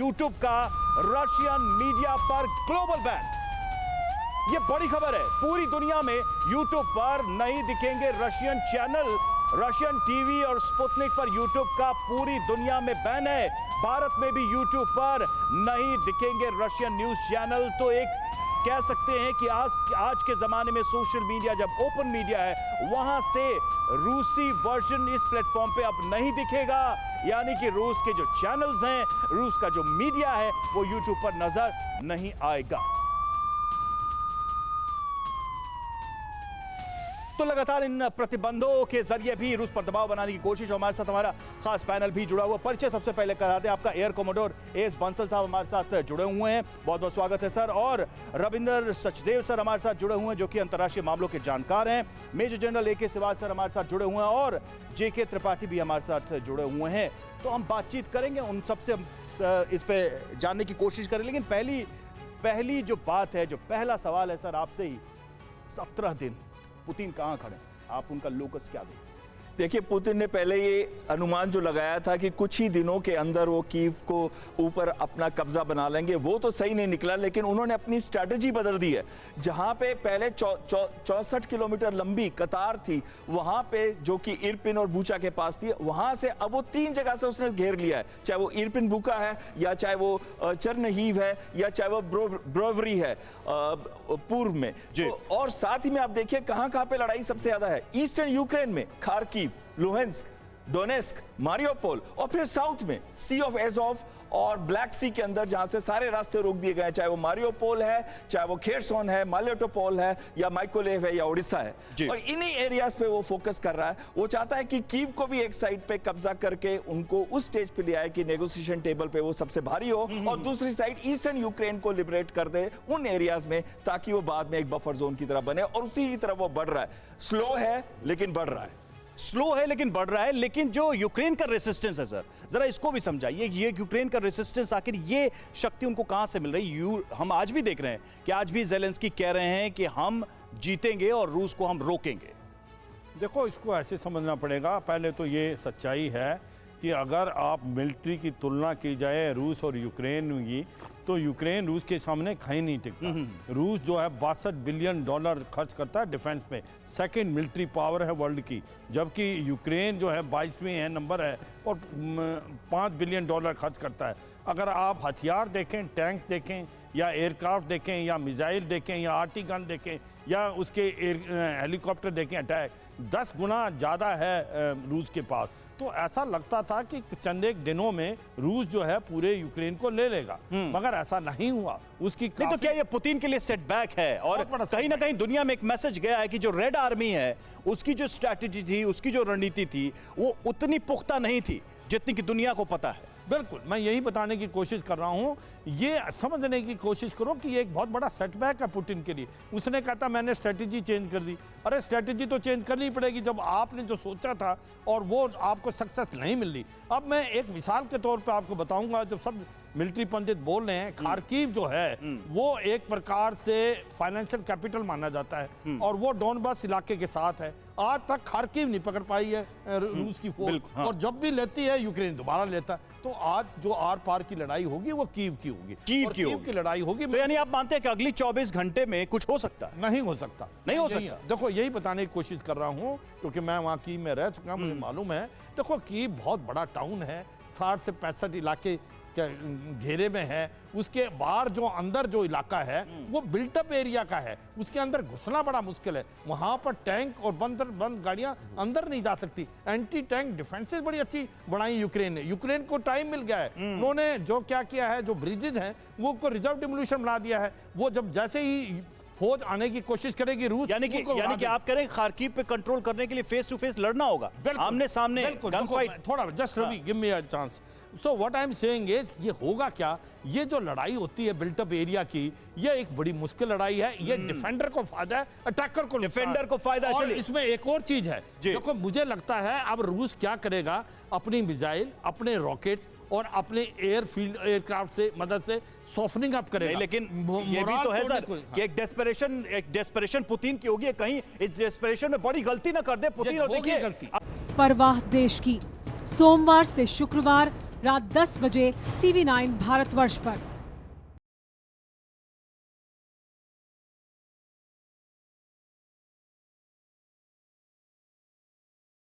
YouTube का Russian media पर global ban. ये बड़ी खबर है, पूरी दुनिया में यूट्यूब पर नहीं दिखेंगे रशियन चैनल। रशियन टीवी और स्पुतनिक पर यूट्यूब का पूरी दुनिया में बैन है। भारत में भी यूट्यूब पर नहीं दिखेंगे रशियन न्यूज चैनल। तो एक कह सकते हैं कि आज के जमाने में सोशल मीडिया जब ओपन मीडिया है, वहां से रूसी वर्जन इस प्लेटफॉर्म पे अब नहीं दिखेगा। यानी कि रूस के जो चैनल्स हैं, रूस का जो मीडिया है, वो यूट्यूब पर नजर नहीं आएगा। तो लगातार इन प्रतिबंधों के जरिए भी रूस पर दबाव बनाने की कोशिश। हमारे साथ हमारा खास पैनल भी जुड़ा हुआ। परिचय सबसे पहले करा दें आपका। एयर कोमोडोर एस बंसल साहब हमारे साथ जुड़े हुए हैं, बहुत बहुत स्वागत है सर। और रविंदर सचदेव सर हमारे साथ जुड़े हुए हैं, जो कि अंतर्राष्ट्रीय मामलों के जानकार हैं। मेजर जनरल ए के सिवाज सर हमारे साथ जुड़े हुए हैं और जे के त्रिपाठी भी हमारे साथ जुड़े हुए हैं। तो हम बातचीत करेंगे, उन सबसे इस पे जानने की कोशिश करें। लेकिन पहली जो बात है, जो पहला सवाल है सर आपसे ही, 17 दिन पुतिन कहां खड़े, आप उनका लोकस क्या देते? देखिए, पुतिन ने पहले ये अनुमान जो लगाया था कि कुछ ही दिनों के अंदर वो कीव को ऊपर अपना कब्जा बना लेंगे, वो तो सही नहीं निकला। लेकिन उन्होंने अपनी स्ट्रैटेजी बदल दी है। जहां पे पहले 64 किलोमीटर लंबी कतार थी, वहां पे जो कि इरपिन और बूचा के पास थी, वहां से अब वो 3 जगह से उसने घेर लिया है। चाहे वो इरपिन बुका है, या चाहे वो चरनहीव है, या चाहे वो ब्रोवरी है पूर्व में। तो और साथ ही में आप देखिए कहां पे लड़ाई सबसे ज्यादा है। ईस्टर्न यूक्रेन में खार्किव, लुहेंस्क, डोनेस्क, मारियोपोल, और फिर साउथ में सी ऑफ एज़ोव और ब्लैक सी के अंदर, जहां से सारे रास्ते रोक दिए गए हैं। चाहे वो मारियोपोल है, चाहे वो खेरसोन है, मेलिटोपोल है, या माइकोलेव है, या ओडिशा है। और इन्हीं एरियाज पे वो फोकस कर रहा है। वो चाहता है कि कीव को भी एक साइड पे कब्जा करके उनको उस स्टेज पे ले आए कि नेगोशिएशन टेबल पे वो सबसे भारी हो, और दूसरी साइड ईस्टर्न यूक्रेन को लिबरेट कर दे उन एरियाज में, ताकि वो बाद में एक बफर जोन की तरह बने। और उसी की तरफ वो बढ़ रहा है। स्लो है लेकिन बढ़ रहा है। स्लो है लेकिन बढ़ रहा है। लेकिन जो यूक्रेन का रेसिस्टेंस है सर, जरा इसको भी समझाइए। ये यूक्रेन का रेसिस्टेंस, आखिर ये शक्ति उनको कहां से मिल रही है? हम आज भी देख रहे हैं कि आज भी ज़ेलेंस्की कह रहे हैं कि हम जीतेंगे और रूस को हम रोकेंगे। देखो, इसको ऐसे समझना पड़ेगा। पहले तो ये सच्चाई है कि अगर आप मिलिट्री की तुलना की जाए रूस और यूक्रेन की, तो यूक्रेन रूस के सामने कहीं नहीं टिकता। रूस जो है 62 बिलियन डॉलर खर्च करता है डिफेंस में, सेकंड मिलिट्री पावर है वर्ल्ड की। जबकि यूक्रेन जो है 22वें है नंबर है, और 5 बिलियन डॉलर खर्च करता है। अगर आप हथियार देखें, टैंक्स देखें, या एयरक्राफ्ट देखें, या मिसाइल देखें, या आर्टी गन देखें, या उसके हेलीकॉप्टर देखें, अटैक 10 गुना ज़्यादा है रूस के पास। तो ऐसा लगता था कि चंद एक दिनों में रूस जो है पूरे यूक्रेन को ले लेगा, मगर ऐसा नहीं हुआ। उसकी नहीं, तो क्या ये पुतिन के लिए सेटबैक है? और कहीं ना कहीं दुनिया में एक मैसेज गया है कि जो रेड आर्मी है, उसकी जो स्ट्रैटेजी थी, उसकी जो रणनीति थी, वो उतनी पुख्ता नहीं थी जितनी कि दुनिया को पता है। बिल्कुल, मैं यही बताने की कोशिश कर रहा हूँ। ये समझने की कोशिश करो कि ये एक बहुत बड़ा सेटबैक है पुतिन के लिए। उसने कहा था मैंने स्ट्रेटजी चेंज कर दी। अरे स्ट्रेटजी तो चेंज करनी पड़ेगी जब आपने जो सोचा था और वो आपको सक्सेस नहीं मिल रही। अब मैं एक मिसाल के तौर पे आपको बताऊंगा। जब सब मिलिट्री पंडित बोल रहे हैं, खार्किव जो है वो एक प्रकार से फाइनेंशियल कैपिटल माना जाता है, और वो डोनबास इलाके के साथ है। आज तक खार्किव नहीं पकड़ पाई है रूस की फोर्स, और जब भी लेती है यूक्रेन दोबारा लेता है। तो आज जो आर पार की लड़ाई होगी वो कीव की होगी, कीव की लड़ाई होगी। तो यानी आप मानते हैं कि अगली 24 घंटे में कुछ हो सकता है? नहीं हो सकता, नहीं हो सकता। देखो, यही बताने की कोशिश कर रहा हूँ, क्योंकि मैं वहाँ कीव में रह चुका, मुझे मालूम है। देखो, कीव बहुत बड़ा टाउन है, 60 से 65 इलाके घेरे में है। उसके बाहर जो अंदर जो इलाका है वो बिल्टअप एरिया का है, उसके अंदर घुसना बड़ा मुश्किल है। वहां पर टैंक और बंद गाड़ियां अंदर नहीं जा सकती। एंटी टैंक डिफेंसेस बड़ी अच्छी बनाई यूक्रेन ने। यूक्रेन को टाइम मिल गया है, उन्होंने जो क्या किया है, जो ब्रिजेज हैं वो को रिजर्व डिमोलिशन बना दिया है। वो जब जैसे ही फौज आने की कोशिश करेगी रूस, यानी कि आप कह रहे हैं खार्किव पे कंट्रोल करने के लिए फेस टू फेस लड़ना होगा, आमने सामने गन फाइट। थोड़ा just Ravi give me a chance. So what I am saying is, ये होगा क्या? ये जो लड़ाई होती है बिल्टअप एरिया की, ये एक बड़ी मुश्किल लड़ाई है। ये डिफेंडर को फायदा है, अटैकर को डिफेंडर को फायदा। और इसमें एक और चीज है, देखो मुझे लगता है अब रूस क्या करेगा, अपनी मिसाइल, अपने रॉकेट और अपने एयरफील्ड एयरक्राफ्ट से मदद से सॉफ्टनिंग अप करेगा। लेकिन ये भी तो है सर कि एक डेस्परेशन पुतिन की होगी। कहीं इस डेस्परेशन में बड़ी गलती ना कर दे पुतिन। और देखिए, परवाह देश की, सोमवार से शुक्रवार रात 10 बजे TV9 भारतवर्ष पर।